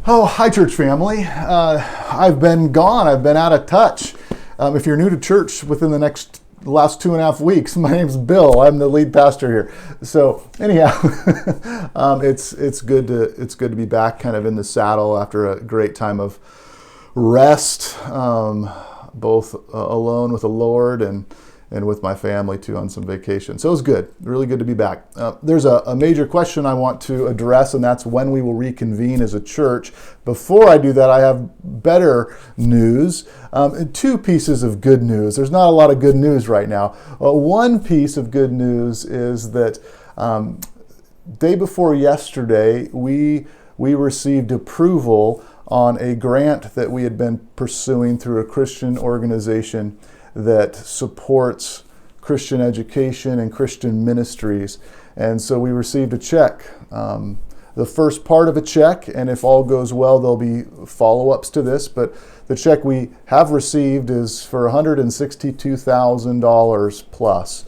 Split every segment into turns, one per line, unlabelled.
Oh, hi, church family. I've been gone. I've been out of touch. If you're new to church within the last 2.5 weeks, my name's Bill. I'm the lead pastor here. So anyhow, it's good to be back, kind of in the saddle after a great time of rest, both alone with the Lord and with my family too on some vacation. So it was good, really good to be back. There's a major question I want to address, and that's when we will reconvene as a church. Before I do that, I have better news, and two pieces of good news. There's not a lot of good news right now. One piece of good news is that day before yesterday, we received approval on a grant that we had been pursuing through a Christian organization that supports Christian education and Christian ministries. And so we received a check, the first part of a check, and if all goes well, there'll be follow-ups to this, but the check we have received is for $162,000 plus,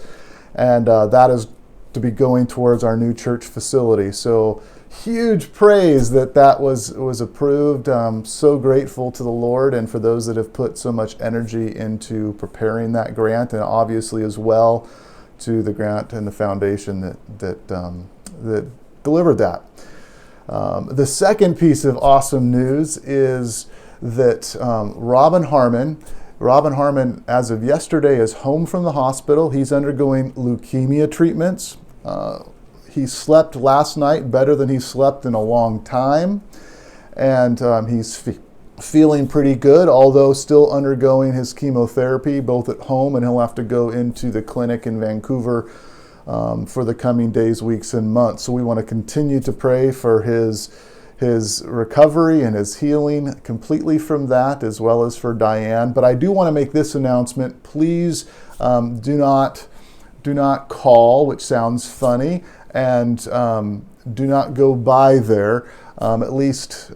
and that is to be going towards our new church facility. So huge praise that was approved. So grateful to the Lord and for those that have put so much energy into preparing that grant, and obviously as well to the grant and the foundation that delivered that. The second piece of awesome news is that Harmon, as of yesterday, is home from the hospital. He's undergoing leukemia treatments. He slept last night better than he slept in a long time, and he's feeling pretty good, although still undergoing his chemotherapy both at home, and he'll have to go into the clinic in Vancouver for the coming days, weeks, and months. So we want to continue to pray for his recovery and his healing completely from that, as well as for Diane. But I do want to make this announcement. Please do not call, which sounds funny, and do not go by there, at least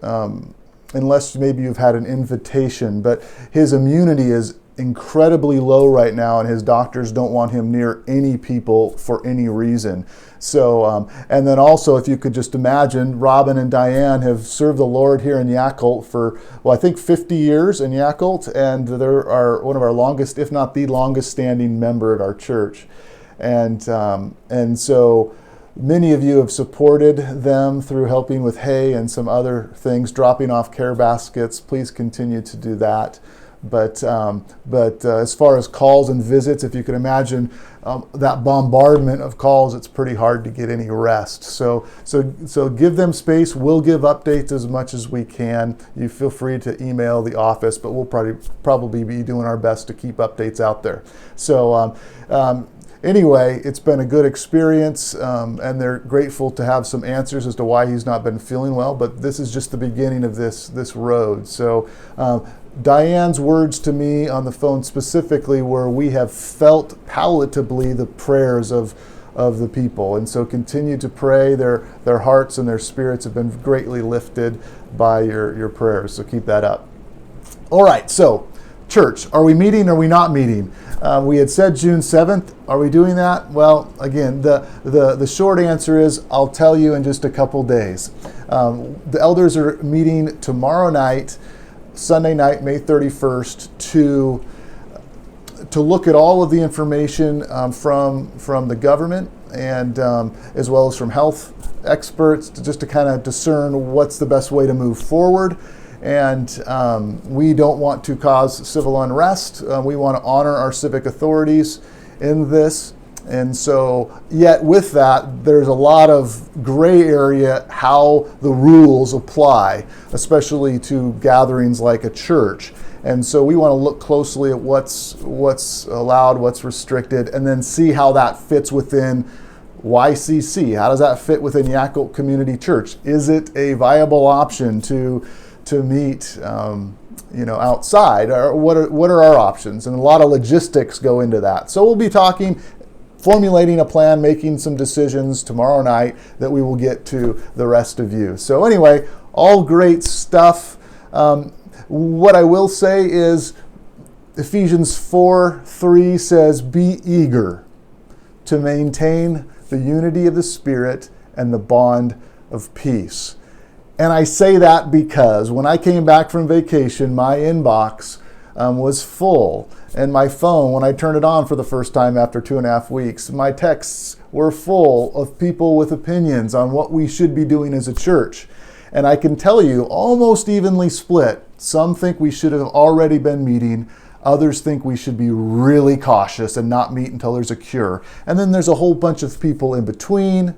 unless maybe you've had an invitation. But his immunity is incredibly low right now, and his doctors don't want him near any people for any reason. So, and then also, if you could just imagine, Robin and Diane have served the Lord here in Yakult for, I think 50 years in Yakult, and they are one of our longest, if not the longest standing member at our church. And so many of you have supported them through helping with hay and some other things, dropping off care baskets. Please continue to do that. But as far as calls and visits, if you can imagine that bombardment of calls, it's pretty hard to get any rest. So give them space. We'll give updates as much as we can. You feel free to email the office, but we'll probably be doing our best to keep updates out there. So anyway, it's been a good experience, and they're grateful to have some answers as to why he's not been feeling well, but this is just the beginning of this road. So Diane's words to me on the phone specifically were, we have felt palatably the prayers of the people, and so continue to pray. Their hearts and their spirits have been greatly lifted by your prayers, so keep that up. All right, so church, are we meeting or are we not meeting? We had said June 7th. Are we doing that? Well, again, the short answer is I'll tell you in just a couple days. The elders are meeting tomorrow night, Sunday night, May 31st, to look at all of the information from the government and as well as from health experts, just to kind of discern what's the best way to move forward. And we don't want to cause civil unrest. We want to honor our civic authorities in this. And so, yet with that, there's a lot of gray area how the rules apply, especially to gatherings like a church. And so we want to look closely at what's allowed, what's restricted, and then see how that fits within YCC. How does that fit within Yakult Community Church? Is it a viable option to meet outside, or what are our options? And a lot of logistics go into that. So we'll be formulating a plan, making some decisions tomorrow night that we will get to the rest of you. So anyway, all great stuff. What I will say is Ephesians 4:3 says, be eager to maintain the unity of the Spirit and the bond of peace. And I say that because when I came back from vacation, my inbox was full. And my phone, when I turned it on for the first time after 2.5 weeks, my texts were full of people with opinions on what we should be doing as a church. And I can tell you, almost evenly split. Some think we should have already been meeting. Others think we should be really cautious and not meet until there's a cure. And then there's a whole bunch of people in between.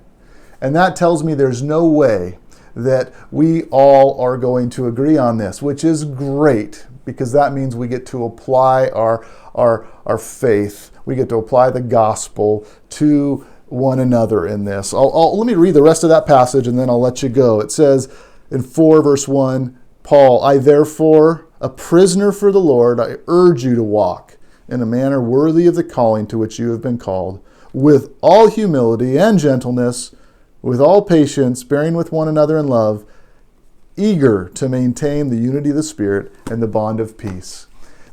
And that tells me there's no way that we all are going to agree on this, which is great, because that means we get to apply our faith. We get to apply the gospel to one another in this. Let me read the rest of that passage and then I'll let you go. It says in 4 verse 1, Paul, I therefore, a prisoner for the Lord, I urge you to walk in a manner worthy of the calling to which you have been called, with all humility and gentleness, with all patience, bearing with one another in love, eager to maintain the unity of the Spirit and the bond of peace.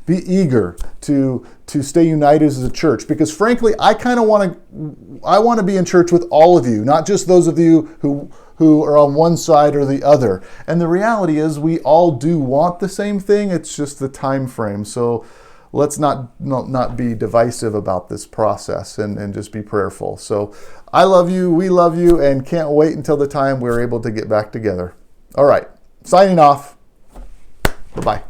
Be eager to stay united as a church, because frankly, I want to be in church with all of you, not just those of you who are on one side or the other. And the reality is we all do want the same thing. It's just the time frame. So let's not be divisive about this process and just be prayerful. So I love you, we love you, and can't wait until the time we're able to get back together. All right, signing off. Bye-bye.